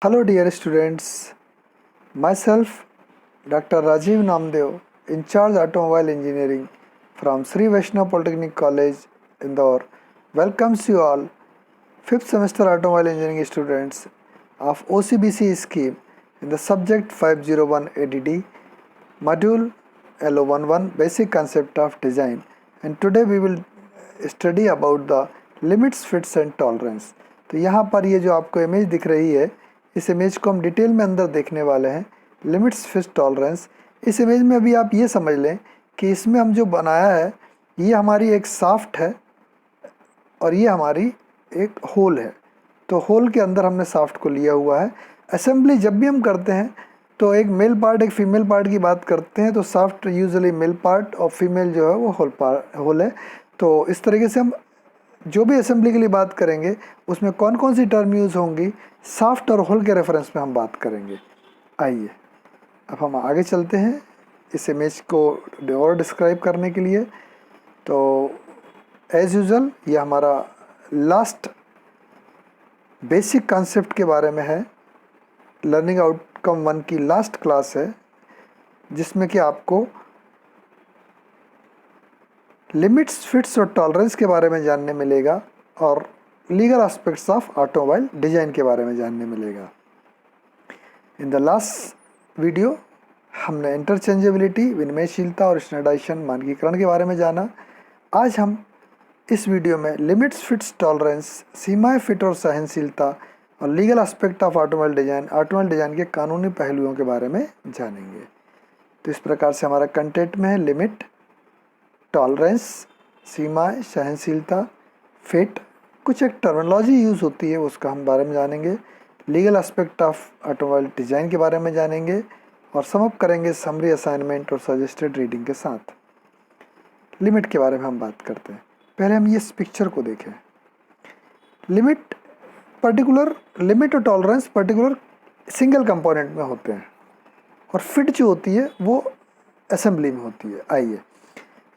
Hello, dear students. Myself, Dr. Rajiv Namdev, in charge automobile engineering from Sri Vaishnav Polytechnic College, Indore, welcomes you all, 5th semester automobile engineering students of OCBC scheme in the subject 501 ADD, module LO11 basic concept of design. And today we will study about the limits, fits and tolerance. तो यहाँ पर ये जो आपको image दिख रही है, इस इमेज को हम डिटेल में अंदर देखने वाले हैं, लिमिट्स फिट्स टॉलरेंस। इस इमेज में अभी आप ये समझ लें कि इसमें हम जो बनाया है ये हमारी एक शाफ्ट है और ये हमारी एक होल है। तो होल के अंदर हमने शाफ्ट को लिया हुआ है। असेंबली जब भी हम करते हैं तो एक मेल पार्ट एक फीमेल पार्ट की बात करते हैं तो शाफ्ट यूजुअली मेल पार्ट और फीमेल जो है वो होल है। तो इस तरीके से हम जो भी असेंबली के लिए बात करेंगे उसमें कौन कौन सी टर्म यूज़ होंगी, शाफ्ट और होल के रेफरेंस में हम बात करेंगे। आइए अब हम आगे चलते हैं इस इमेज को और डिस्क्राइब करने के लिए। तो एज़ यूजुअल ये हमारा लास्ट बेसिक कॉन्सेप्ट के बारे में है, लर्निंग आउटकम 1 की लास्ट क्लास है जिसमें कि आपको लिमिट्स, फिट्स और टॉलरेंस के बारे में जानने मिलेगा और legal aspects of automobile design के बारे में जानने मिलेगा। इन द लास्ट वीडियो हमने इंटरचेंजेबिलिटी, विनिमयशीलता और स्टैंडर्डाइजेशन, मानकीकरण के बारे में जाना। आज हम इस वीडियो में लिमिट्स, फिट्स, टॉलरेंस, सीमाएं, फिट और सहनशीलता और legal aspect of automobile design के कानूनी पहलुओं के बारे में जानेंगे। तो इस प्रकार से हमारा कंटेंट में है लिमिट, टॉलरेंस, सीमाएं, सहनशीलता, फिट, कुछ एक टर्मिनोलॉजी यूज़ होती है उसका हम बारे में जानेंगे, legal aspect of automobile design के बारे में जानेंगे और समअप करेंगे समरी असाइनमेंट और सजेस्टेड रीडिंग के साथ। लिमिट के बारे में हम बात करते हैं। पहले हम इस पिक्चर को देखें। लिमिट और टॉलरेंस पर्टिकुलर सिंगल कंपोनेंट में होते हैं और फिट जो होती है वो असेंबली में होती है। आइए,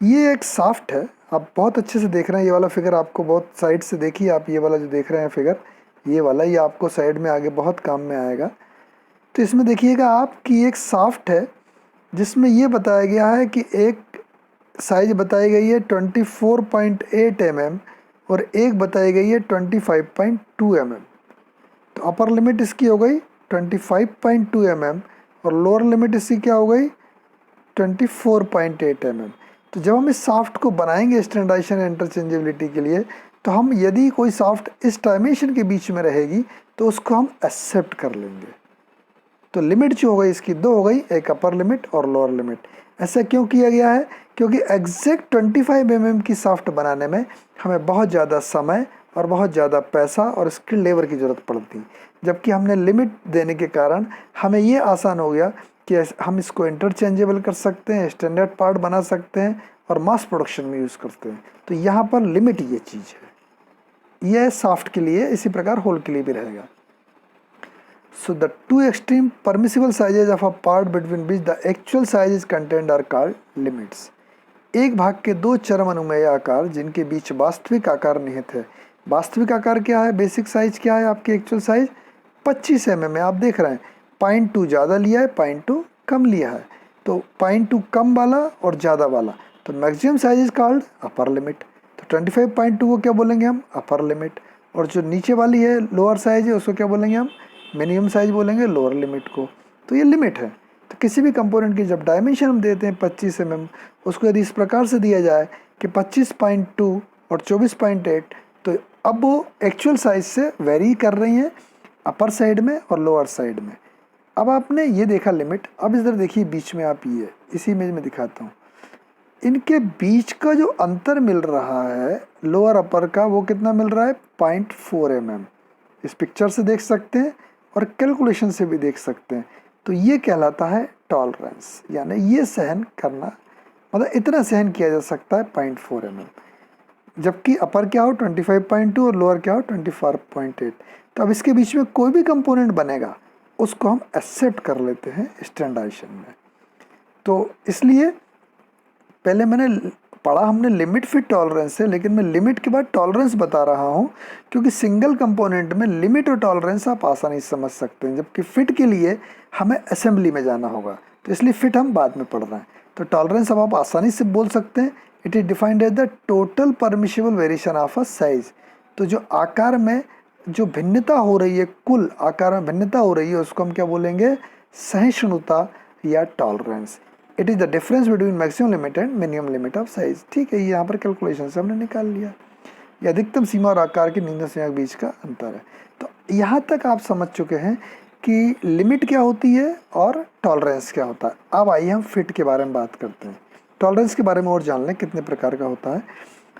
ये एक शाफ्ट है, आप बहुत अच्छे से देख रहे हैं। ये वाला फिगर आपको बहुत साइड से देखिए आप, ये वाला जो देख रहे हैं फिगर, ये वाला, ये आपको साइड में आगे बहुत काम में आएगा। तो इसमें देखिएगा आप कि एक शाफ्ट है जिसमें ये बताया गया है कि एक साइज बताई गई है 24.8 mm और एक बताई गई है 25.2 mm। तो अपर लिमिट इसकी हो गई 25.2 mm और लोअर लिमिट इसकी क्या हो गई 24.8 mm। तो जब हम इस शाफ्ट को बनाएंगे स्टैंडर्डाइजेशन एंड इंटरचेंजेबिलिटी के लिए, तो हम यदि कोई शाफ्ट इस डायमेंशन के बीच में रहेगी तो उसको हम एक्सेप्ट कर लेंगे। तो लिमिट जो हो गई इसकी दो हो गई, एक अपर लिमिट और लोअर लिमिट। ऐसा क्यों किया गया है? क्योंकि एग्जैक्ट 25 mm की शाफ्ट बनाने में हमें बहुत ज़्यादा समय और बहुत ज़्यादा पैसा और स्किल लेबर की ज़रूरत पड़ती, जबकि हमने लिमिट देने के कारण हमें ये आसान हो गया कि हम इसको इंटरचेंजेबल कर सकते हैं, स्टैंडर्ड पार्ट बना सकते हैं और मास प्रोडक्शन में यूज़ करते हैं। तो यहाँ पर लिमिट ये चीज़ है, यह शाफ्ट के लिए, इसी प्रकार होल के लिए भी रहेगा। So the two extreme permissible sizes of a part between which the actual size is contained are called limits. एक भाग के दो चरम अनुमेय आकार जिनके बीच वास्तविक आकार निहित है। वास्तविक आकार क्या है, बेसिक साइज क्या है, आपकी एक्चुअल साइज 25 mm है। आप देख रहे हैं 0.2 ज़्यादा लिया है, 0.2 कम लिया है। तो 0.2 कम वाला और ज़्यादा वाला, तो maximum size is called upper limit. तो 25.2 को क्या बोलेंगे हम, अपर लिमिट। और जो नीचे वाली है लोअर साइज है उसको क्या बोलेंगे हम, मिनिमम साइज बोलेंगे लोअर लिमिट को। तो ये लिमिट है। तो किसी भी कंपोनेंट की जब डायमेंशन हम देते हैं 25 mm, उसको यदि इस प्रकार से दिया जाए कि 25.2 और 24.8, तो अब वो एक्चुअल साइज से वेरी कर रही हैं अपर साइड में और लोअर साइड में। अब आपने ये देखा लिमिट, अब इधर देखिए बीच में आप, ये इसी इमेज में दिखाता हूँ, इनके बीच का जो अंतर मिल रहा है लोअर अपर का, वो कितना मिल रहा है 0.4 mm। इस पिक्चर से देख सकते हैं और कैलकुलेशन से भी देख सकते हैं। तो ये कहलाता है टॉलरेंस, यानी ये सहन करना, मतलब इतना सहन किया जा सकता है 0.4 mm, जबकि अपर क्या हो 25.2 और लोअर क्या हो 24.8। तो अब इसके बीच में कोई भी कंपोनेंट बनेगा उसको हम एक्सेप्ट कर लेते हैं स्टैंडर्डाइजेशन में। तो इसलिए पहले मैंने पढ़ा हमने लिमिट फिट टॉलरेंस है, लेकिन मैं लिमिट के बाद टॉलरेंस बता रहा हूँ क्योंकि सिंगल कंपोनेंट में लिमिट और टॉलरेंस आप आसानी से समझ सकते हैं, जबकि फिट के लिए हमें असेंबली में जाना होगा, तो इसलिए फिट हम बाद में पढ़ रहे हैं। तो टॉलरेंस अब आप आसानी से बोल सकते हैं, it is defined as the total permissible variation of a size. तो जो आकार में जो भिन्नता हो रही है, कुल आकार में भिन्नता हो रही है, उसको हम क्या बोलेंगे, सहिष्णुता या tolerance. It is the difference between maximum limit and minimum limit of size. ठीक है, ये यहाँ पर कैलकुलेशन से हमने निकाल लिया। ये अधिकतम सीमा और आकार की न्यूनतम सीमा के बीच का अंतर है। तो यहाँ तक आप समझ चुके हैं कि लिमिट क्या होती है और टॉलरेंस क्या होता है। अब आइए हम फिट के बारे में बात करते हैं। टॉलरेंस के बारे में और जान लें कितने प्रकार का होता है।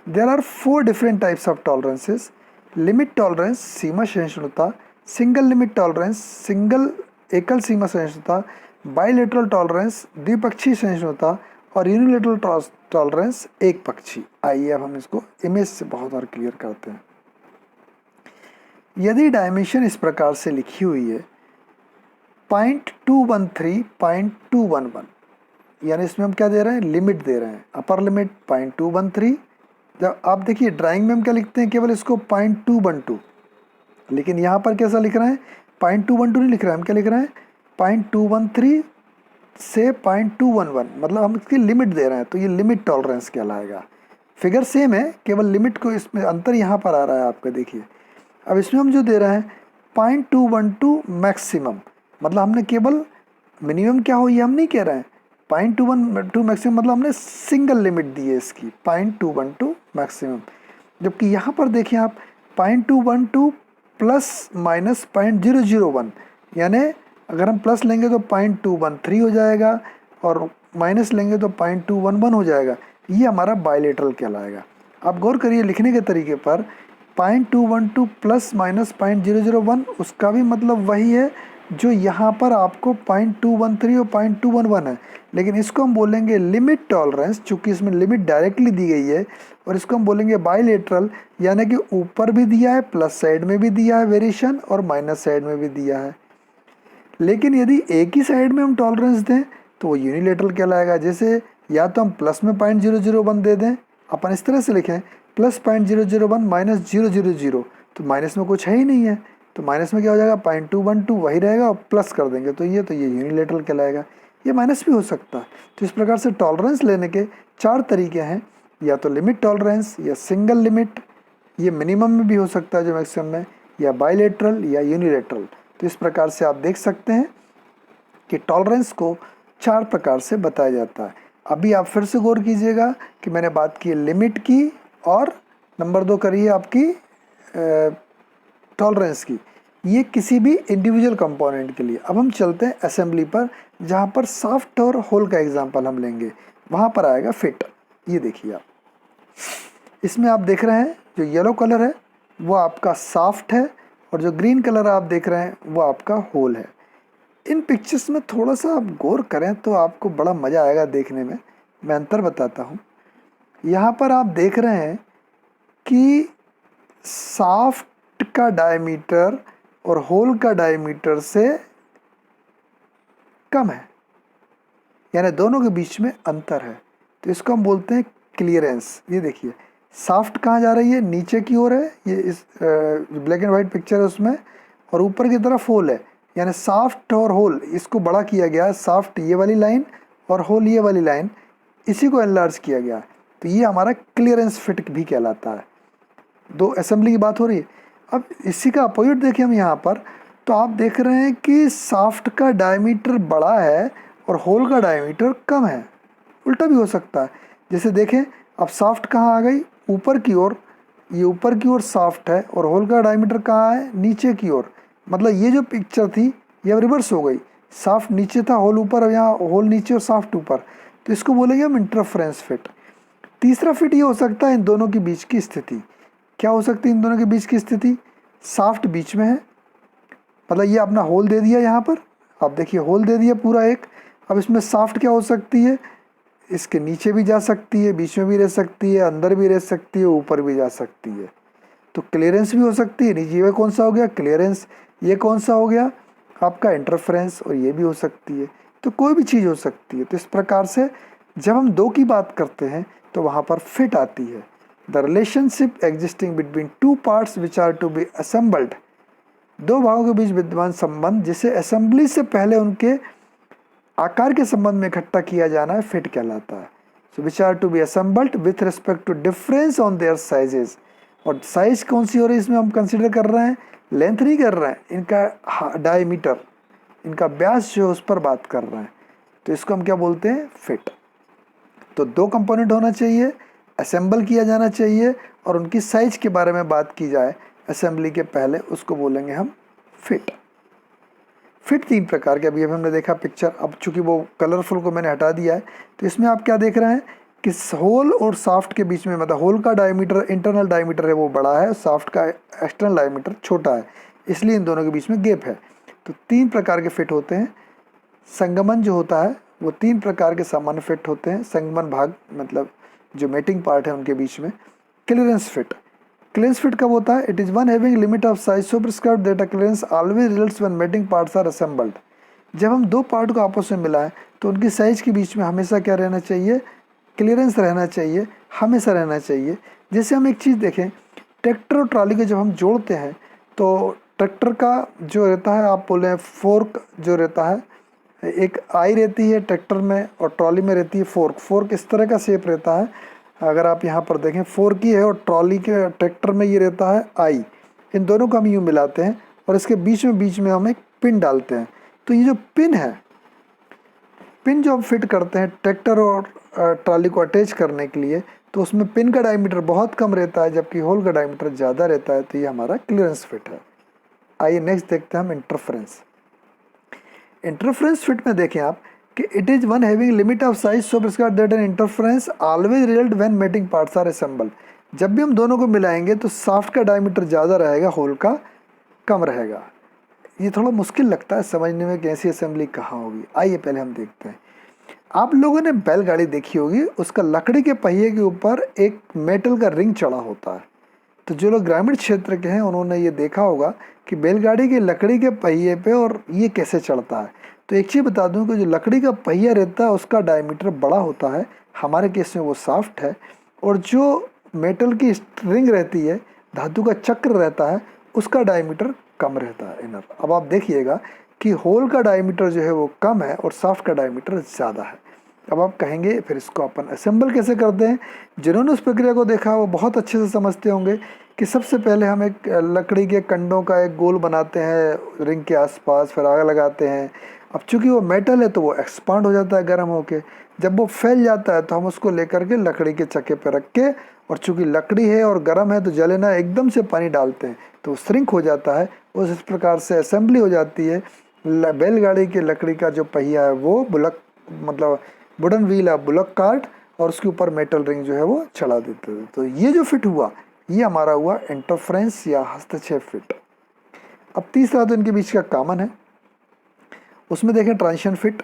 There are 4 different types of tolerances. Limit tolerance सीमा सहिष्णुता, सिंगल लिमिट टॉलरेंस सिंगल एकल सीमा सहिष्णुता, बाइलेटरल टॉलरेंस द्विपक्षीय सहिष्णुता और यूनिलेटरल टॉलरेंस एक पक्षी। आइए अब हम इसको इमेज से बहुत और क्लियर करते हैं। यदि डायमेंशन इस प्रकार से लिखी हुई है 0.213, 0.211, यानी इसमें हम क्या दे रहे हैं, लिमिट दे रहे हैं। Upper limit 0.213। जब आप देखिए ड्राइंग में हम क्या लिखते हैं, केवल इसको 0.212, लेकिन यहाँ पर कैसा लिख रहे हैं, 0.212 नहीं लिख रहे हैं, हम क्या लिख रहे हैं, 0.213 से 0.211, मतलब हम इसकी लिमिट दे रहे हैं, तो ये लिमिट टॉलरेंस कहलाएगा। फिगर सेम है, केवल लिमिट को इसमें अंतर यहाँ पर आ रहा है आपका। देखिए अब इसमें हम जो दे रहे हैं 0.212 मैक्सिमम, मतलब हमने केवल मिनिमम क्या हो ये हम नहीं कह रहे हैं। 0.212 मैक्सिमम मतलब हमने सिंगल लिमिट दी है इसकी 0.212 मैक्सिमम। जबकि यहाँ पर देखिए आप 0.212 प्लस माइनस 0.001, यानी अगर हम प्लस लेंगे तो 0.213 हो जाएगा और माइनस लेंगे तो 0.211 हो जाएगा। ये हमारा बाइलेटरल कहलाएगा। आप गौर करिए लिखने के तरीके पर, 0.212 प्लस माइनस 0.001 उसका भी मतलब वही है जो यहाँ पर आपको 0.213 और 0.211 है, लेकिन इसको हम बोलेंगे लिमिट टॉलरेंस, चूँकि इसमें लिमिट डायरेक्टली दी गई है। और इसको हम बोलेंगे बाइलेटरल, यानी कि ऊपर भी दिया है, प्लस साइड में भी दिया है वेरिएशन और माइनस साइड में भी दिया है। लेकिन यदि एक ही साइड में हम टॉलरेंस दें तो वो यूनिलेटरल कहलाएगा। जैसे या तो हम प्लस में 0.001 दे दें, अपन इस तरह से लिखें प्लस 0.001 माइनस 000, तो माइनस में कुछ है ही नहीं है, तो माइनस में क्या हो जाएगा, 0.212 वही रहेगा और प्लस कर देंगे तो ये यूनिलेटरल कहलाएगा। ये माइनस भी हो सकता है। तो इस प्रकार से टॉलरेंस लेने के 4 तरीके हैं, या तो लिमिट टॉलरेंस या सिंगल लिमिट, ये मिनिमम में भी हो सकता है जो मैक्सिमम में, या बाइलेटरल या यूनिलेटरल। तो इस प्रकार से आप देख सकते हैं कि टॉलरेंस को 4 प्रकार से बताया जाता है। अभी आप फिर से गौर कीजिएगा कि मैंने बात की लिमिट की और नंबर 2 करिए आपकी टॉलरेंस की, ये किसी भी इंडिविजुअल कंपोनेंट के लिए। अब हम चलते हैं असेंबली पर, जहाँ पर सॉफ्ट और होल का एग्जांपल हम लेंगे, वहाँ पर आएगा फिट। ये देखिए आप, इसमें आप देख रहे हैं जो येलो कलर है वो आपका सॉफ्ट है और जो ग्रीन कलर आप देख रहे हैं वो आपका होल है। इन पिक्चर्स में थोड़ा सा आप गौर करें तो आपको बड़ा मज़ा आएगा देखने में। मैं अंतर बताता हूँ। यहाँ पर आप देख रहे हैं कि सॉफ्ट का डायमीटर और होल का डायमीटर से कम है, यानी दोनों के बीच में अंतर है, तो इसको हम बोलते हैं क्लियरेंस। ये देखिए सॉफ्ट कहाँ जा रही है, नीचे की ओर है, ये इस ब्लैक एंड वाइट पिक्चर है उसमें, और ऊपर की तरफ होल है, यानी सॉफ्ट और होल इसको बड़ा किया गया है। सॉफ्ट ये वाली लाइन और होल ये वाली लाइन, इसी को एनलार्ज किया गया है, तो ये हमारा क्लियरेंस फिट भी कहलाता है। 2 असेंबली की बात हो रही है। अब इसी का अपोजिट देखें हम यहाँ पर, तो आप देख रहे हैं कि सॉफ्ट का डायमीटर बड़ा है और होल का डायमीटर कम है। उल्टा भी हो सकता है। जैसे देखें अब सॉफ्ट कहाँ आ गई, ऊपर की ओर, ये ऊपर की ओर सॉफ्ट है और होल का डायमीटर कहाँ है, नीचे की ओर। मतलब ये जो पिक्चर थी ये अब रिवर्स हो गई, सॉफ्ट नीचे था होल ऊपर, और यहाँ होल नीचे और सॉफ्ट ऊपर, तो इसको बोलेंगे हम इंटरफेरेंस फिट। तीसरा फिट ये हो सकता है इन दोनों के बीच की स्थिति। क्या हो सकती है इन दोनों के बीच की स्थिति, सॉफ्ट बीच में है, मतलब ये अपना होल दे दिया यहाँ पर, आप देखिए होल दे दिया पूरा एक। अब इसमें सॉफ्ट क्या हो सकती है, इसके नीचे भी जा सकती है, बीच में भी रह सकती है, अंदर भी रह सकती है, ऊपर भी जा सकती है। तो क्लियरेंस भी हो सकती है, नीचे में कौन सा हो गया क्लियरेंस, ये कौन सा हो गया आपका इंटरफेरेंस, और ये भी हो सकती है। तो कोई भी चीज़ हो सकती है। तो इस प्रकार से जब हम दो की बात करते हैं तो वहाँ पर फिट आती है। The relationship existing between two parts which are to be assembled, दो भागों के बीच विद्यमान संबंध जिसे असेंबली से पहले उनके आकार के संबंध में इकट्ठा किया जाना है, फिट कहलाता है। So which are to be assembled with respect to difference on their sizes, और साइज कौन सी हो रही है इसमें हम कंसिडर कर रहे हैं, लेंथ नहीं कर रहे हैं, इनका डायमीटर, इनका व्यास जो है उस पर बात कर रहे हैं। तो इसको हम क्या बोलते हैं, फिट। तो दो कंपोनेंट होना चाहिए, असेंबल किया जाना चाहिए, और उनकी साइज के बारे में बात की जाए असेंबली के पहले, उसको बोलेंगे हम फिट। फिट तीन प्रकार के, अभी हमने देखा पिक्चर, अब चूंकि वो कलरफुल को मैंने हटा दिया है, तो इसमें आप क्या देख रहे हैं कि होल और साफ्ट के बीच में, मतलब होल का डायमीटर, इंटरनल डायमीटर है वो बड़ा है, साफ्ट का एक्सटर्नल डायमीटर छोटा है, इसलिए इन दोनों के बीच में गैप है। तो तीन प्रकार के फिट होते हैं। संगमन जो होता है वो तीन प्रकार के सामान्य फिट होते हैं। संगमन भाग मतलब जो मेटिंग पार्ट है उनके बीच में। क्लियरेंस फिट, क्लियरेंस फिट कब होता है, it is one having limit of size so prescribed that a clearance always results when mating parts are assembled. जब हम दो पार्ट को आपस में मिलाएं तो उनकी साइज के बीच में हमेशा क्या रहना चाहिए, क्लियरेंस रहना चाहिए, हमेशा रहना चाहिए। जैसे हम एक चीज़ देखें, ट्रैक्टर और ट्रॉली को जब हम जोड़ते हैं तो ट्रैक्टर का जो रहता है, आप बोले फोर्क जो रहता है, एक आई रहती है ट्रैक्टर में और ट्रॉली में रहती है फोर्क। फोर्क इस तरह का शेप रहता है, अगर आप यहाँ पर देखें फोर्क ही है, और ट्रॉली के ट्रैक्टर में ये रहता है आई। इन दोनों को हम यूँ मिलाते हैं और इसके बीच में हम एक पिन डालते हैं। तो ये जो पिन है, पिन जो हम फिट करते हैं ट्रैक्टर और ट्रॉली को अटैच करने के लिए, तो उसमें पिन का डायमीटर बहुत कम रहता है जबकि होल का डायमीटर ज़्यादा रहता है। तो ये हमारा क्लियरेंस फिट है। आइए नेक्स्ट देखते हैं हम इंटरफ्रेंस। इंटरफ्रेंस फिट में देखें आप कि it is one having limit of size so prescribed that an interference always result when mating parts are assembled. जब भी हम दोनों को मिलाएंगे तो साफ्ट का डायमीटर ज़्यादा रहेगा, होल का कम रहेगा। ये थोड़ा मुश्किल लगता है समझने में कि ऐसी असेंबली कहाँ होगी। आइए पहले हम देखते हैं। आप लोगों ने बैलगाड़ी देखी होगी, उसका लकड़ी के पहिए के ऊपर एक मेटल का रिंग चढ़ा होता है। तो जो लोग ग्रामीण क्षेत्र के हैं उन्होंने ये देखा होगा कि बैलगाड़ी के लकड़ी के पहिए पे और ये कैसे चढ़ता है। तो एक चीज़ बता दूं कि जो लकड़ी का पहिया रहता है उसका डायमीटर बड़ा होता है, हमारे केस में वो साफ्ट है, और जो मेटल की रिंग रहती है, धातु का चक्र रहता है, उसका डायमीटर कम रहता है इनर। अब आप देखिएगा कि होल का डायमीटर जो है वो कम है और साफ्ट का डायमीटर ज़्यादा है। अब आप कहेंगे फिर इसको अपन असेंबल कैसे करते हैं। जिन्होंने उस प्रक्रिया को देखा वो बहुत अच्छे से समझते होंगे कि सबसे पहले हम एक लकड़ी के कंडों का एक गोल बनाते हैं रिंग के आसपास, फिर आग लगाते हैं। अब चूंकि वो मेटल है तो वो एक्सपांड हो जाता है गर्म होके। जब वो फैल जाता है तो हम उसको लेकर के लकड़ी के चक्के पर रख के, और चूंकि लकड़ी है और गर्म है तो जले ना, एकदम से पानी डालते हैं तो वो श्रिंक हो जाता है। उस प्रकार से असेंबली हो जाती है। बैलगाड़ी की लकड़ी का जो पहिया है वो बुलक मतलब वुडन व्हील है, बुलक कार्ट, और उसके ऊपर मेटल रिंग जो है वो चढ़ा देते थे। तो ये जो फिट हुआ ये हमारा हुआ इंटरफ्रेंस या हस्तक्षेप फिट। अब तीसरा तो इनके बीच का कॉमन है, उसमें देखें transition fit.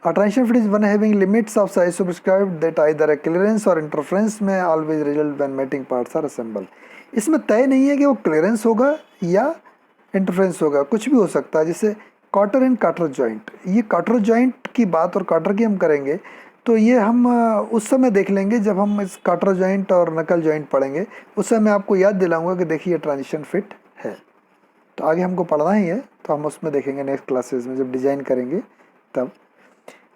A transition fit is one having limits of size so prescribed that either a clearance or interference may always result when mating parts are assembled। इसमें तय नहीं है कि वो क्लियरेंस होगा या इंटरफेरेंस होगा, कुछ भी हो सकता है। जैसे कॉटर एंड काटर जॉइंट, ये काटर जॉइंट की बात और काटर की हम करेंगे तो ये हम उस समय देख लेंगे जब हम इस काटर जॉइंट और नकल जॉइंट पढ़ेंगे। उस समय मैं आपको याद दिलाऊंगा कि देखिए ट्रांजिशन फिट है। तो आगे हमको पढ़ना ही है तो हम उसमें देखेंगे नेक्स्ट क्लासेस में जब डिज़ाइन करेंगे तब।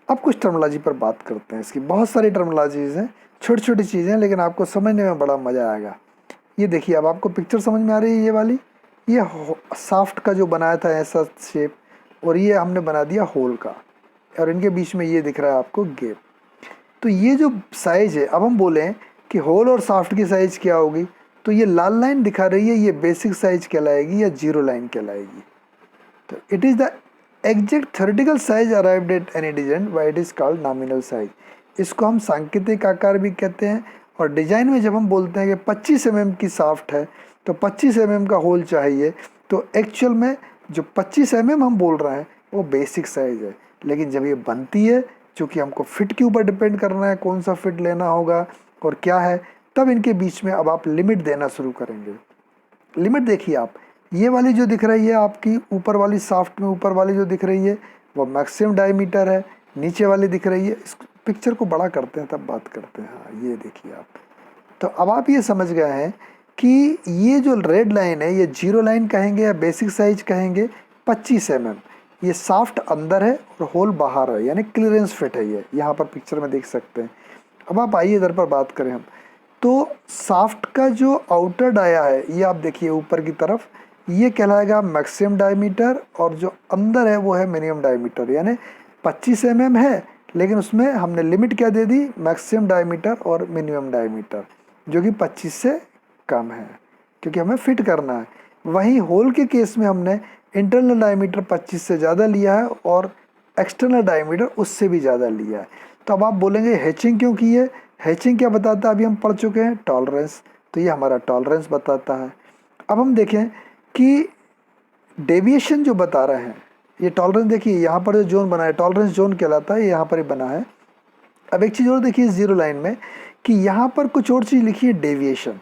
अब कुछ टर्मिनोलॉजी पर बात करते हैं। इसकी बहुत सारी टर्मिनोलॉजीज़ हैं, छोटी छोटी चीज़ें, लेकिन आपको समझने में बड़ा मज़ा आएगा। ये देखिए, अब आपको पिक्चर समझ में आ रही है ये वाली, ये साफ्ट का जो बनाया था ऐसा शेप, और ये हमने बना दिया होल का, और इनके बीच में ये दिख रहा है आपको गैप। तो ये जो साइज़ है, अब हम बोलें कि होल और साफ्ट की साइज़ क्या होगी, तो ये लाल लाइन दिखा रही है, ये बेसिक साइज़ कहलाएगी या जीरो लाइन कहलाएगी। तो it is the exact theoretical size arrived at any design why it is called nominal size. इसको हम सांकेतिक आकार भी कहते हैं। और डिजाइन में जब हम बोलते हैं कि 25 mm की साफ्ट है तो 25 mm का होल चाहिए, तो एक्चुअल में जो 25 mm हम बोल रहे हैं वो बेसिक साइज है। लेकिन जब ये बनती है, चूँकि हमको फिट के ऊपर डिपेंड करना है कौन सा फिट लेना होगा और क्या है, तब इनके बीच में अब आप लिमिट देना शुरू करेंगे। लिमिट देखिए आप, ये वाली जो दिख रही है आपकी ऊपर वाली साफ्ट में, ऊपर वाली जो दिख रही है वो मैक्सिमम डायमीटर है, नीचे वाली दिख रही है पिक्चर को बड़ा करते हैं तब बात करते हैं। हाँ ये देखिए आप, तो अब आप ये समझ गए हैं कि ये जो रेड लाइन है ये जीरो लाइन कहेंगे या बेसिक साइज कहेंगे 25 mm, ये साफ्ट अंदर है और होल बाहर है, यानी क्लियरेंस फिट है ये, यहाँ पर पिक्चर में देख सकते हैं। अब आप आइए इधर पर बात करें हम, तो साफ्ट का जो आउटर डाया है ये आप देखिए ऊपर की तरफ, ये कहलाएगा मैक्सिमम डायमीटर, और जो अंदर है वो है मिनिमम डायमीटर, यानी 25 mm है लेकिन उसमें हमने लिमिट क्या दे दी, मैक्सिमम डायमीटर और मिनिमम डायमीटर, जो कि 25 से कम है क्योंकि हमें फिट करना है। वहीं होल के केस में हमने इंटरनल डायमीटर 25 से ज़्यादा लिया है और एक्सटर्नल डायमीटर उससे भी ज़्यादा लिया है। तो अब आप बोलेंगे हैचिंग क्यों की है, हैचिंग क्या बताता है, अभी हम पढ़ चुके हैं टॉलरेंस, तो ये हमारा टॉलरेंस बताता है। अब हम देखें कि डेविएशन जो बता रहे हैं, ये टॉलरेंस देखिए यहाँ पर जो जोन बना है टॉलरेंस जोन कहलाता है, ये यहाँ पर ही बना है। अब एक चीज़ और देखिए जीरो लाइन में कि यहाँ पर कुछ और चीज़ लिखी है डेविएशन।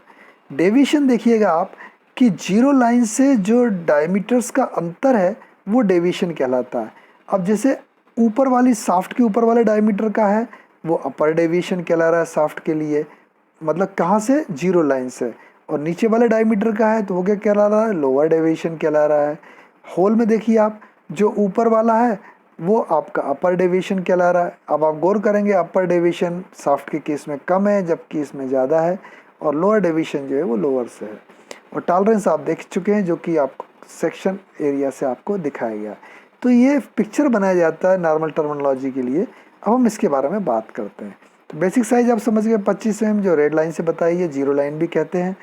डेविएशन देखिएगा आप कि जीरो लाइन से जो डायमीटर्स का अंतर है वो डेविएशन कहलाता है। अब जैसे ऊपर वाली साफ्ट के ऊपर वाले डायमीटर का है वो अपर डेविएशन कहला रहा है साफ्ट के लिए, मतलब कहाँ से, जीरो लाइन से, और नीचे वाले डायमीटर का है तो वो क्या कहला रहा है, लोअर डेविएशन कहला रहा है। होल में देखिए आप जो ऊपर वाला है वो आपका अपर डेविएशन कहला रहा है। अब आप गौर करेंगे अपर डेविएशन साफ्ट के केस में कम है जबकि इसमें ज़्यादा है, और लोअर डेविएशन जो है वो लोअर से है। और टॉलरेंस आप देख चुके हैं जो कि आप सेक्शन एरिया से आपको दिखाया गया। तो ये पिक्चर बनाया जाता है नॉर्मल टर्मिनोलॉजी के लिए। अब हम इसके बारे में बात करते हैं। तो बेसिक साइज आप समझ गए 25 mm, जो रेड लाइन से बताई है जीरो लाइन भी कहते हैं।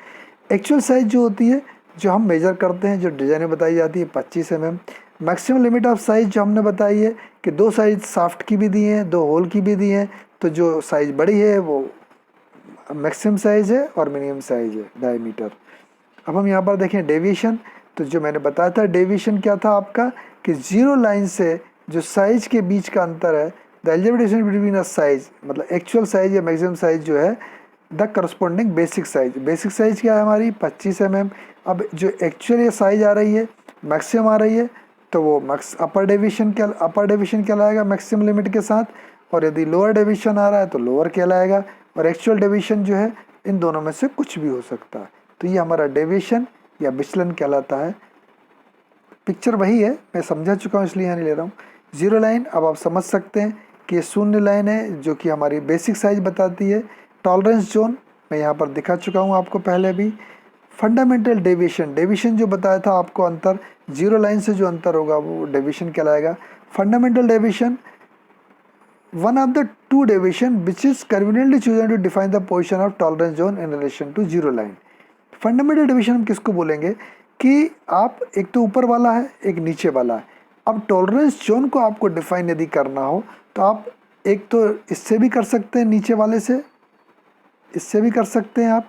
एक्चुअल साइज जो होती है जो हम मेजर करते हैं जो डिज़ाइन में बताई जाती है 25 mm। Maximum limit of size जो हमने बताई है कि दो साइज साफ्ट की भी दी हैं, दो होल की भी दी हैं, तो जो साइज बड़ी है वो मैक्सिमम साइज है और मिनिमम साइज है डायमीटर। अब हम यहाँ पर देखें डेविएशन, तो जो मैंने बताया था डेविएशन क्या था आपका कि जीरो लाइन से जो साइज के बीच का अंतर है, the algebraic distance between a size, मतलब एक्चुअल साइज या मैक्सिमम साइज जो है the corresponding basic size. Basic size क्या है हमारी 25 mm। अब जो एक्चुअल ये साइज आ रही है मैक्सिमम आ रही है तो वो अपर डेविएशन कहलाएगा मैक्सिमम लिमिट के साथ, और यदि लोअर डेविएशन आ रहा है तो लोअर कहलाएगा, और एक्चुअल डेविएशन जो है इन दोनों में से कुछ भी हो सकता है। तो ये हमारा डेविएशन या विचलन कहलाता है। पिक्चर वही है, मैं समझा चुका हूँ इसलिए यहाँ नहीं ले रहा हूँ। जीरो लाइन अब आप समझ सकते हैं कि ये शून्य लाइन है जो कि हमारी बेसिक साइज बताती है। टॉलरेंस जोन मैं यहाँ पर दिखा चुका हूँ आपको पहले भी। फंडामेंटल डेविएशन जो बताया था आपको अंतर, जीरो लाइन से जो अंतर होगा वो डेविएशन कहलाएगा। Fundamental deviation one of the two deviation which is conveniently chosen to define the position of tolerance zone in relation to zero line। Fundamental division हम किसको बोलेंगे कि आप एक तो ऊपर वाला है एक नीचे वाला है। अब टॉलरेंस जोन को आपको डिफाइन यदि करना हो तो आप एक तो इससे भी कर सकते हैं, नीचे वाले से इससे भी कर सकते हैं। आप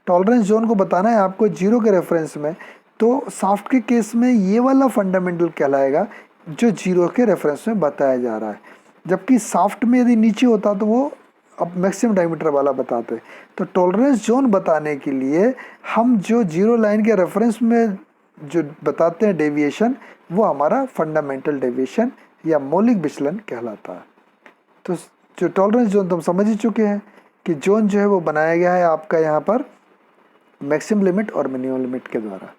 टॉलरेंस जोन को बताना है आपको जीरो के रेफरेंस में, तो साफ्ट के केस में ये वाला फंडामेंटल कहलाएगा जो जीरो के रेफरेंस में बताया जा रहा है, जबकि साफ्ट में यदि नीचे होता तो वो अब मैक्सिमम डायमीटर वाला बताते। तो टॉलरेंस जोन बताने के लिए हम जो जीरो लाइन के रेफरेंस में जो बताते हैं डेविएशन वो हमारा फंडामेंटल डेविएशन या मौलिक विचलन कहलाता है। तो जो टॉलरेंस जोन तो हम समझ ही चुके हैं कि जोन जो है वो बनाया गया है आपका यहाँ पर मैक्सिमम लिमिट और मिनिमम लिमिट के द्वारा।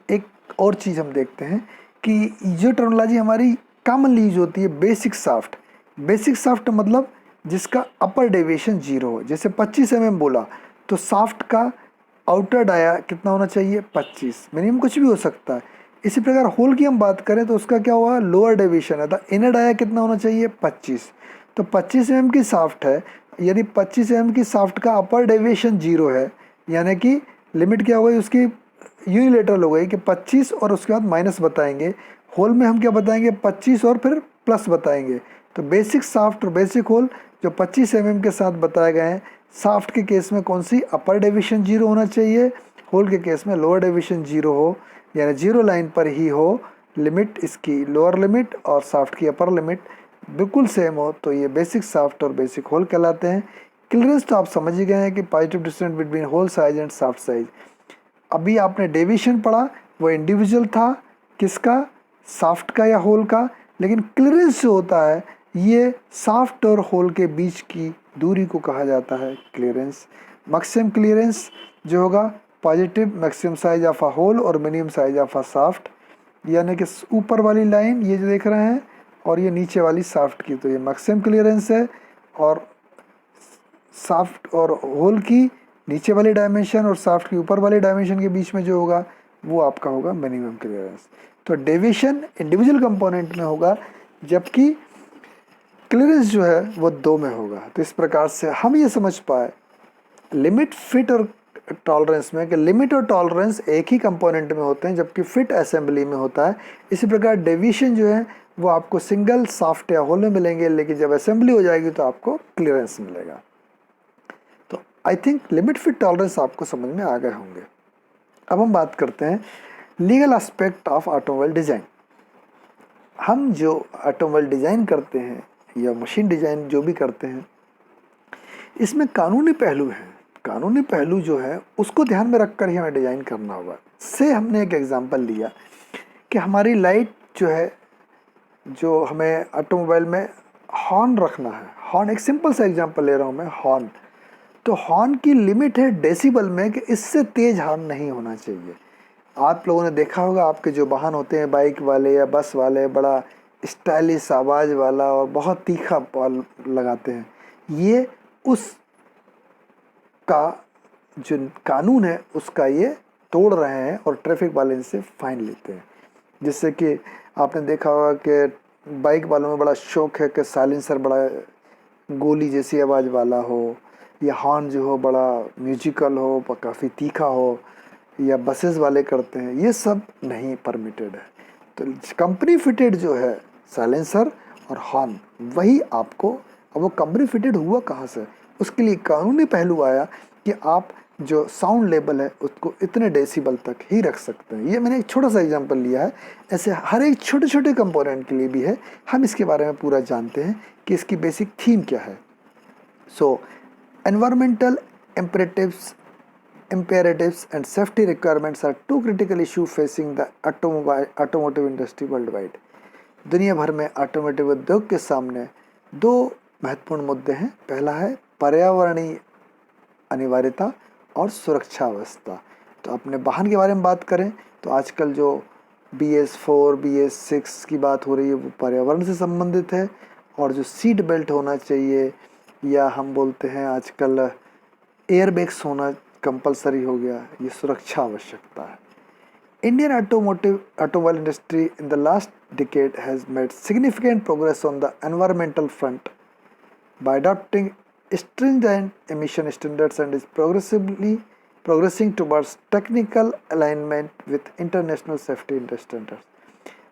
एक और चीज़ हम देखते हैं कि जो टर्मिनोलॉजी हमारी कॉमनली यूज होती है बेसिक साफ्ट। बेसिक साफ्ट मतलब जिसका अपर डेविएशन जीरो हो। जैसे 25 mm बोला तो साफ्ट का आउटर डाया कितना होना चाहिए 25, मिनिमम कुछ भी हो सकता है। इसी प्रकार होल की हम बात करें तो उसका क्या हुआ, लोअर डेविएशन है, तो इनर डाया कितना होना चाहिए 25। तो 25 mm की साफ्ट है, यदि 25 mm की साफ्ट का अपर डेविएशन जीरो है यानी कि लिमिट क्या हो गई उसकी यूनिलेटरल हो गई कि 25 और उसके बाद माइनस बताएंगे। होल में हम क्या बताएंगे 25 और फिर प्लस बताएंगे। तो बेसिक साफ्ट और बेसिक होल जो 25 mm के साथ बताए गए हैं, साफ्ट के केस में कौन सी अपर डेविएशन जीरो होना चाहिए, होल के केस में लोअर डेविएशन जीरो हो, यानी जीरो लाइन पर ही हो, लिमिट इसकी लोअर लिमिट और साफ्ट की अपर लिमिट बिल्कुल सेम हो, तो ये बेसिक साफ्ट और बेसिक होल कहलाते हैं। क्लियरेंस तो आप समझ ही गए हैं कि positive distance between hole size and shaft size. अभी आपने डेविएशन पढ़ा वो इंडिविजुअल था, किसका, साफ्ट का या होल का, लेकिन क्लियरेंस जो होता है ये साफ्ट और होल के बीच की दूरी को कहा जाता है क्लियरेंस। मैक्सिमम क्लियरेंस जो होगा positive maximum size of a hole और minimum size of a shaft, यानी कि ऊपर वाली लाइन ये जो देख रहे हैं और ये नीचे वाली साफ्ट की, तो ये मैक्सिमम क्लियरेंस है, और साफ्ट और होल की नीचे वाली डायमेंशन और साफ्ट की ऊपर वाली डायमेंशन के बीच में जो होगा वो आपका होगा मिनिमम क्लियरेंस। तो डेविएशन इंडिविजुअल कंपोनेंट में होगा, जबकि क्लियरेंस जो है वो 2 में होगा। तो इस प्रकार से हम ये समझ पाए लिमिट, फिट और टॉलरेंस में कि लिमिट और टॉलरेंस एक ही कंपोनेंट में होते हैं, जबकि फिट असेंबली में होता है। इसी प्रकार डेविएशन जो है वो आपको सिंगल साफ्ट या होल में मिलेंगे, लेकिन जब असेंबली हो जाएगी तो आपको क्लियरेंस मिलेगा। तो I think limit, fit, tolerance आपको समझ में आ गए होंगे। अब हम बात करते हैं legal aspect of automobile design. हम जो ऑटोमोबाइल डिज़ाइन करते हैं या मशीन डिज़ाइन जो भी करते हैं, इसमें कानूनी पहलू है। कानूनी पहलू जो है उसको ध्यान में रखकर ही हमें डिज़ाइन करना होगा। से हमने एक एग्जांपल लिया कि हमारी लाइट जो है, जो हमें ऑटोमोबाइल में हॉर्न रखना है, हॉर्न, एक सिंपल सा एग्जांपल ले रहा हूँ मैं, हॉर्न। तो हॉर्न की लिमिट है डेसिबल में कि इससे तेज़ हॉर्न नहीं होना चाहिए। आप लोगों ने देखा होगा आपके जो वाहन होते हैं, बाइक वाले या बस वाले, बड़ा स्टाइलिश आवाज़ वाला और बहुत तीखा बॉल लगाते हैं। ये उस का जो कानून है उसका ये तोड़ रहे हैं और ट्रैफिक वाले इनसे फाइन लेते हैं। जिससे कि आपने देखा होगा कि बाइक वालों में बड़ा शौक है कि साइलेंसर बड़ा गोली जैसी आवाज़ वाला हो, या हॉर्न जो हो बड़ा म्यूजिकल हो, काफ़ी तीखा हो, या बसेस वाले करते हैं। ये सब नहीं परमिटेड है। तो कंपनी फिटेड जो है साइलेंसर और हॉर्न, वही आपको, अब वो कंपनी फिटेड हुआ कहाँ से, उसके लिए कानूनी पहलू आया कि आप जो साउंड लेवल है उसको इतने डेसिबल तक ही रख सकते हैं। ये मैंने एक छोटा सा एग्जांपल लिया है, ऐसे हर एक छोटे छोटे कंपोनेंट के लिए भी है। हम इसके बारे में पूरा जानते हैं कि इसकी बेसिक थीम क्या है। सो environmental imperatives and safety requirements are two critical issues facing the automotive industry worldwide. दुनिया भर में ऑटोमोटिव उद्योग के सामने 2 महत्वपूर्ण मुद्दे हैं। पहला है पर्यावरणीय अनिवार्यता और सुरक्षा अवस्था। तो अपने वाहन के बारे में बात करें तो आजकल जो BS4 BS6 की बात हो रही है वो पर्यावरण से संबंधित है, और जो सीट बेल्ट होना चाहिए, या हम बोलते हैं आजकल एयरबैग्स होना कंपलसरी हो गया, ये सुरक्षा आवश्यकता है। Indian automobile industry in the last decade has made significant progress on the environmental front by adopting stringent emission standards and is progressing towards technical alignment with international safety standards.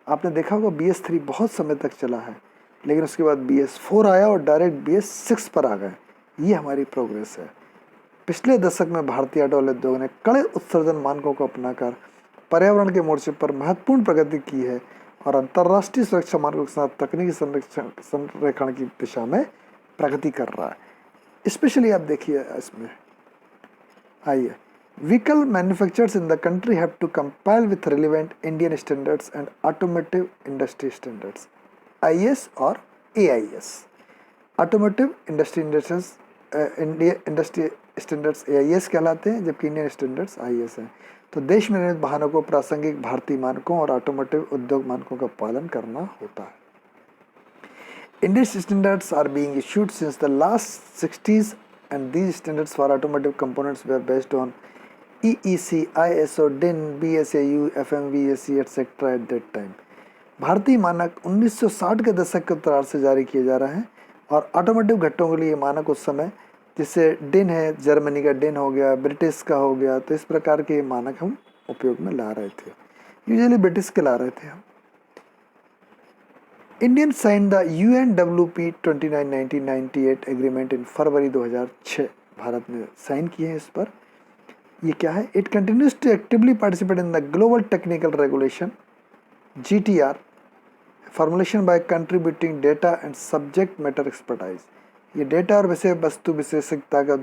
आपने देखा होगा BS3 बहुत समय तक चला है, लेकिन उसके बाद BS4 आया और डायरेक्ट BS6 पर आ गए। ये हमारी प्रोग्रेस है। पिछले दशक में भारतीय ऑटोमोबाइल उद्योग ने कड़े उत्सर्जन मानकों को अपनाकर पर्यावरण के मोर्चे पर महत्वपूर्ण प्रगति की है और अंतर्राष्ट्रीय सुरक्षा मानकों के साथ तकनीकी संरेखण की दिशा में प्रगति कर रहा है। स्पेशली आप देखिए इसमें, आइए, vehicle manufacturers in the country have to compile with relevant Indian standards and automotive industry standards, IS और AIS। Automotive industry standards AIS कहलाते हैं, जबकि इंडियन स्टैंडर्ड्स IS हैं। तो देश में निर्मित वाहनों को प्रासंगिक भारतीय मानकों और ऑटोमोटिव उद्योग मानकों का पालन करना होता है। Indian standards are being issued since the last 60s, and these standards for automotive components were based on EEC, ISO, DIN, BSAU, FMVSC, etc. at that time. भारतीय मानक 1960 के दशक के उत्तरार्ध से जारी किए जा रहे हैं, और ऑटोमोटिव घटकों के लिए मानक उस समय, जैसे डिन है, जर्मनी का डिन हो गया, ब्रिटिश का हो गया, तो इस प्रकार के मानक हम उपयोग में ला रहे थे। यूजुअली ब्रिटिश के ला रहे थे हम। Indian sign the UNWP 29 1998 agreement in February 2006। Bharat ने साइन किए हैं इस पर। ये क्या है? It continues to actively participate in the global technical regulation GTR formulation by contributing data and subject matter expertise. ये डेटा और विषय वस्तु विशेषज्ञता का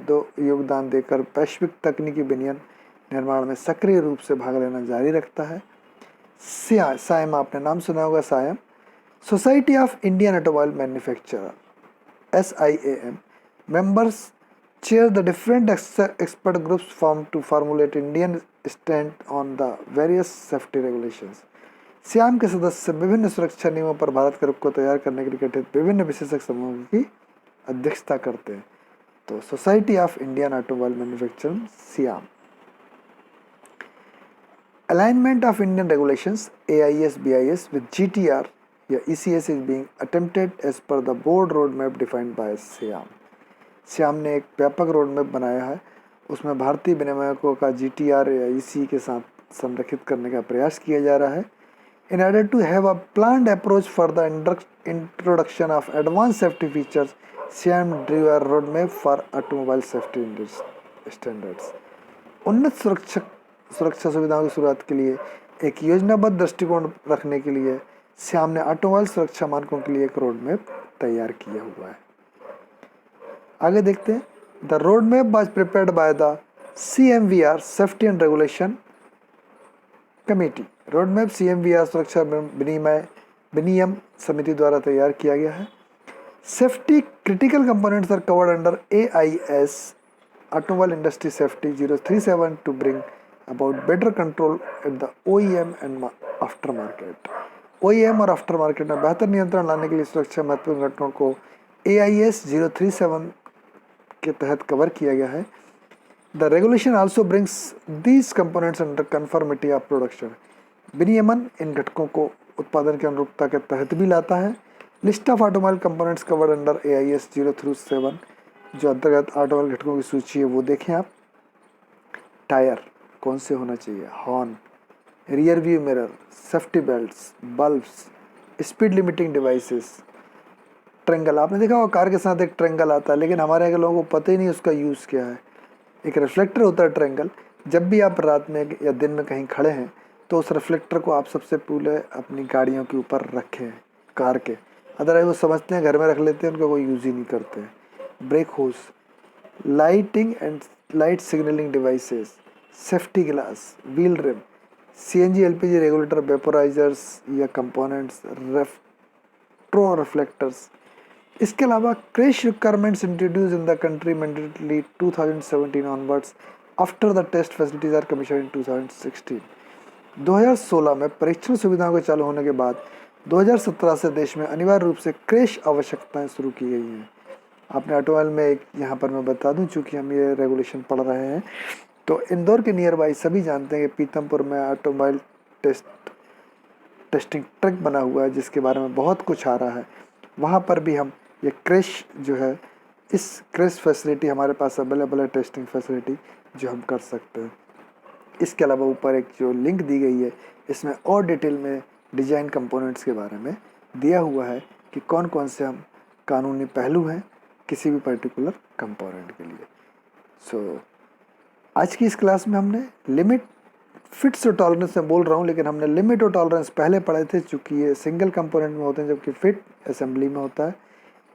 योगदान देकर वैश्विक तकनीकी विनियन निर्माण में सक्रिय रूप से भाग लेना जारी रखता है। सायम, आपने नाम सुना होगा Sayam. Society of Indian Automobile Manufacturer SIAM members chair the different expert groups formed to formulate Indian stand on the various safety regulations. SIAM के सदस्य विभिन्न सुरक्षा नियमों पर भारत के रुख को तैयार करने के लिए गठित विभिन्न विशेषज्ञ समूहों की अध्यक्षता करते हैं. तो society of Indian automobile manufacturing SIAM. Alignment of Indian regulations AIS BIS with GTR या ECS is being attempted as per the board roadmap defined by SIAM. SIAM ने एक व्यापक रोड मैप बनाया है, उसमें भारतीय विनियामकों का GTR या EC के साथ संरेखित करने का प्रयास किया जा रहा है. In order to have a planned approach for the introduction of advanced safety features, SIAM drew a roadmap for automobile safety standards. उन्नत सुरक्षा सुविधाओं की शुरुआत के लिए एक योजनाबद्ध दृष्टिकोण रखने के लिए SIAM ने ऑटोमोबाइल सुरक्षा मानकों के लिए एक रोड मैप तैयार किया हुआ है. आगे देखते हैं. The road map was prepared by the CMVR safety and regulation committee. Road map CMVR सुरक्षा विनियम समिति द्वारा तैयार किया गया है. Safety critical components are covered under AIS automobile industry safety 037 to bring about better control at the OEM and after market. OEM और after market में बेहतर नियंत्रण लाने के लिए सुरक्षा महत्वपूर्ण घटकों को AIS 037 के तहत कवर किया गया है. The regulation also brings these components under conformity of production. विनियमन इन घटकों को उत्पादन की अनुरूपता के तहत भी लाता है. List of automobile components covered under AIS 037 जो अंतर्गत ऑटोमोबाइल घटकों की सूची है वो देखें आप. टायर कौन से होना चाहिए, horn, rear view mirror, safety belts, bulbs, speed limiting devices, triangle. आपने देखा होगा कार के साथ एक ट्रेंगल आता है, लेकिन हमारे यहाँ के लोगों को पता ही नहीं उसका यूज़ क्या है. एक रिफ्लेक्टर होता है ट्रेंगल. जब भी आप रात में या दिन में कहीं खड़े हैं तो उस रिफ्लेक्टर को आप सबसे पहले अपनी गाड़ियों के ऊपर रखें कार के. अदरवाइज वो समझते हैं घर में रख लेते हैं, उनका कोई यूज़ ही नहीं करते हैं. Brake hose, lighting and light signalling devices, safety glass, wheel rim, CNG LPG regulator vaporisers या कंपोनेंट्स, रेट्रो रिफ्लेक्टर्स. इसके अलावा crash requirements introduce in the country mandatorily 2017 onwards after the test facilities are commission in 2016. 2016 में परीक्षण सुविधाओं के चालू होने के बाद 2017 से देश में अनिवार्य रूप से क्रैश आवश्यकताएं शुरू की गई हैं. आपने ऑटोमोबाइल में एक यहाँ पर मैं बता दूं, चूँकि हम ये रेगुलेशन पढ़ रहे हैं, तो इंदौर के नियर बाई सभी जानते हैं कि पीतमपुर में ऑटोमोबाइल टेस्टिंग ट्रक बना हुआ है जिसके बारे में बहुत कुछ आ रहा है. वहाँ पर भी हम ये क्रैश जो है, इस क्रैश फैसिलिटी हमारे पास अवेलेबल है, टेस्टिंग फैसिलिटी जो हम कर सकते हैं. इसके अलावा ऊपर एक जो लिंक दी गई है इसमें और डिटेल में डिज़ाइन कंपोनेंट्स के बारे में दिया हुआ है कि कौन कौन से हम कानूनी पहलू हैं किसी भी पर्टिकुलर कंपोनेंट के लिए. सो आज की इस क्लास में हमने लिमिट, फिट्स और टॉलरेंस में बोल रहा हूँ, लेकिन हमने लिमिट और टॉलरेंस पहले पढ़े थे, चूँकि ये सिंगल कंपोनेंट में होते हैं जबकि फिट असेंबली में होता है.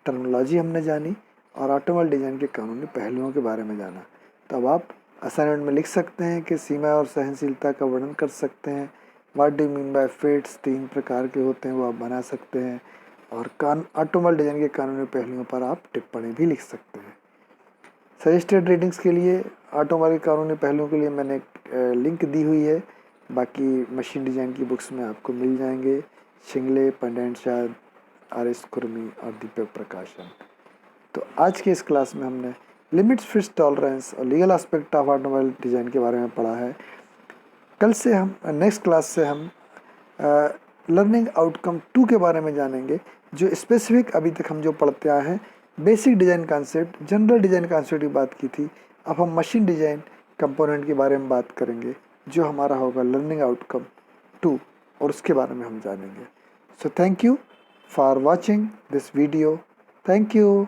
टर्मिनोलॉजी हमने जानी और ऑटोमोबाइल डिज़ाइन के कानूनी पहलुओं के बारे में जाना. तो अब आप असाइनमेंट में लिख सकते हैं कि सीमा और सहनशीलता का वर्णन कर सकते हैं. What do mean by fits 3 प्रकार के होते हैं वो आप बना सकते हैं. और ऑटोमोबाइल डिज़ाइन के कानूनी पहलुओं पर आप टिप्पणी भी लिख सकते हैं. सजेस्टेड रीडिंग्स के लिए ऑटोमोबाइल कानूनी पहलुओं के लिए मैंने लिंक दी हुई है. बाकी मशीन डिज़ाइन की बुक्स में आपको मिल जाएंगे. शिंगले, पंडेंट शाह, RS कुर्मी और दीपक प्रकाशन. तो आज के इस क्लास में हमने लिमिट्स, फिट्स, टॉलरेंस और legal aspect of automobile design के बारे में पढ़ा है. कल से हम नेक्स्ट क्लास से हम लर्निंग आउटकम 2 के बारे में जानेंगे, जो स्पेसिफिक अभी तक हम जो पढ़ते आए हैं. Basic design concept, general design concept की बात की थी. अब हम मशीन डिज़ाइन कंपोनेंट के बारे में बात करेंगे जो हमारा होगा लर्निंग आउटकम 2, और उसके बारे में हम जानेंगे. So thank you for watching this video. Thank you.